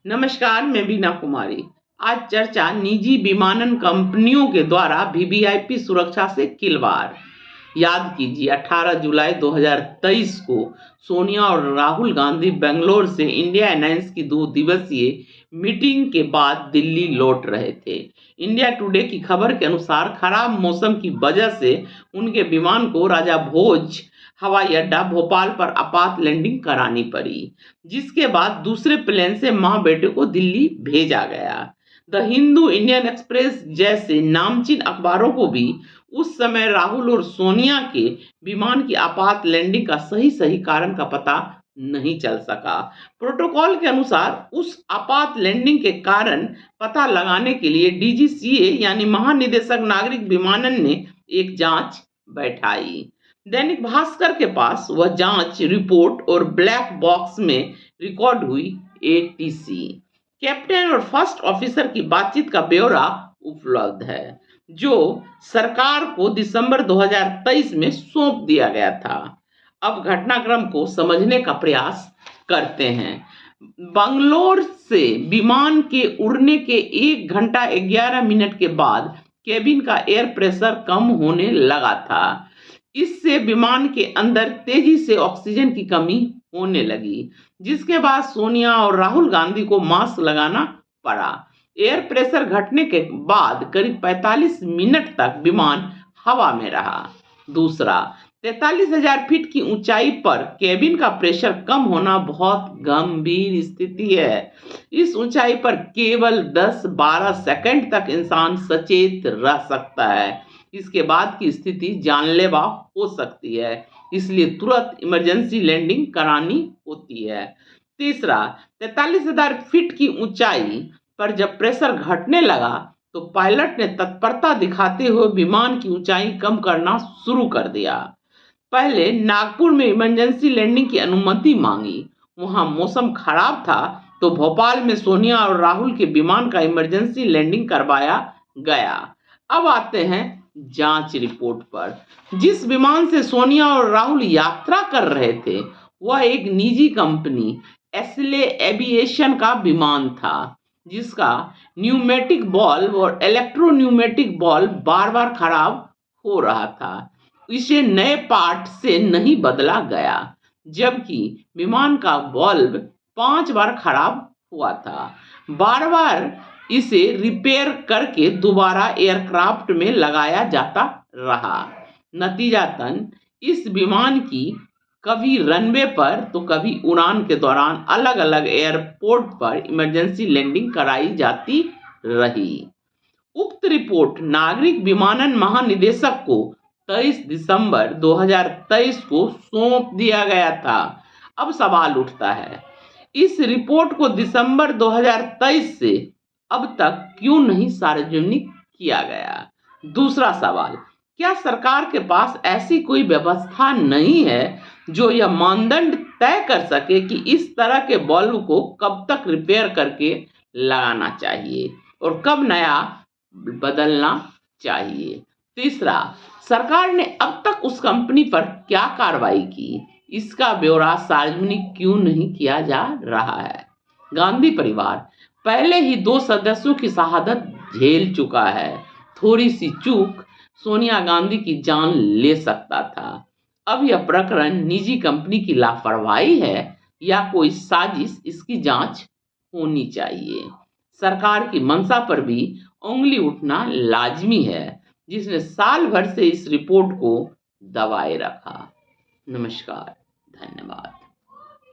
नमस्कार, मैं बीना कुमारी। आज चर्चा निजी विमानन कंपनियों के द्वारा वीवीआईपी सुरक्षा से खिलवाड़। याद कीजिए 18 जुलाई 2023 को सोनिया और राहुल गांधी बेंगलोर से इंडिया अलायंस की 2 दिवसीय मीटिंग के बाद दिल्ली लौट रहे थे। इंडिया टुडे की खबर के अनुसार खराब मौसम की वजह से उनके विमान को राजा भोज हवाई अड्डा भोपाल पर आपात लैंडिंग करानी पड़ी, जिसके बाद दूसरे प्लेन से मां बेटे को दिल्ली भेजा गया। द हिंदू, इंडियन एक्सप्रेस जैसे नामचीन अखबारों को भी उस समय राहुल और सोनिया के विमान की आपात लैंडिंग का सही सही कारण का पता नहीं चल सका। प्रोटोकॉल के अनुसार उस आपात लैंडिंग के कारण पता लगाने के लिए डीजीसीए यानी महानिदेशक नागरिक विमानन ने एक जांच बैठाई। दैनिक भास्कर के पास वह जांच रिपोर्ट और ब्लैक बॉक्स में रिकॉर्ड हुई एटीसी कैप्टन और फर्स्ट ऑफिसर की बातचीत का ब्यौरा उपलब्ध है, जो सरकार को दिसंबर 2023 में सौंप दिया गया था। अब घटनाक्रम को समझने का प्रयास करते हैं। बंगलोर से विमान के उड़ने के 1 घंटा 11 मिनट के बाद केबिन का एयर प्रेशर कम होने लगा था। इससे विमान के अंदर तेजी से ऑक्सीजन की कमी होने लगी, जिसके बाद सोनिया और राहुल गांधी को मास्क लगाना पड़ा। एयर प्रेशर घटने के बाद करीब 45 मिनट तक विमान हवा में रहा। दूसरा, 43,000 फीट की ऊंचाई पर केबिन का प्रेशर कम होना बहुत गंभीर स्थिति है। इस ऊंचाई पर केवल 10-12 सेकंड तक इंसान सचेत रह सकता है। इसके बाद की स्थिति जानलेवा हो सकती है, इसलिए तुरंत इमरजेंसी लैंडिंग करानी होती है। तीसरा, 43,000 फीट की ऊंचाई पर जब प्रेशर घटने लगा तो पायलट ने तत्परता दिखाते हुए विमान की ऊंचाई कम करना शुरू कर दिया। पहले नागपुर में इमरजेंसी लैंडिंग की अनुमति मांगी। वहां मौसम खराब था तो भोपाल में सोनिया और राहुल के विमान का इमरजेंसी लैंडिंग करवाया गया। अब आते हैं जांच रिपोर्ट पर। जिस विमान से सोनिया और राहुल यात्रा कर रहे थे वह एक निजी कंपनी एसले एविएशन का विमान था, जिसका न्यूमेटिक बॉल्व और इलेक्ट्रोन्यूमेटिक बॉल्व बार बार खराब हो रहा था। इसे नए पार्ट से नहीं बदला गया, जबकि विमान का बल्ब 5 बार खराब हुआ था। बार बार इसे रिपेयर करके दोबारा एयरक्राफ्ट में लगाया जाता रहा। नतीजतन इस विमान की कभी रनवे पर तो कभी उड़ान के दौरान अलग अलग एयरपोर्ट पर इमरजेंसी लैंडिंग कराई जाती रही। उक्त रिपोर्ट नागरिक विमानन महानिदेशक को 23 दिसंबर 2023 को सौंप दिया गया था। अब सवाल उठता है, इस रिपोर्ट को दिसंबर 2023 से अब तक क्यों नहीं सार्वजनिक किया गया? दूसरा सवाल, क्या सरकार के पास ऐसी कोई व्यवस्था नहीं है जो यह मानदंड तय कर सके कि इस तरह के बल्ब को कब तक रिपेयर करके लगाना चाहिए और कब नया बदलना चाहिए? तीसरा, सरकार ने अब तक उस कंपनी पर क्या कार्रवाई की, इसका ब्यौरा सार्वजनिक क्यों नहीं किया जा रहा है? गांधी परिवार पहले ही 2 सदस्यों की शहादत झेल चुका है। थोड़ी सी चूक सोनिया गांधी की जान ले सकता था। अब यह प्रकरण निजी कंपनी की लापरवाही है या कोई साजिश, इसकी जांच होनी चाहिए। सरकार की मंशा पर भी उंगली उठना लाजमी है, जिसने साल भर से इस रिपोर्ट को दबाए रखा। नमस्कार, धन्यवाद।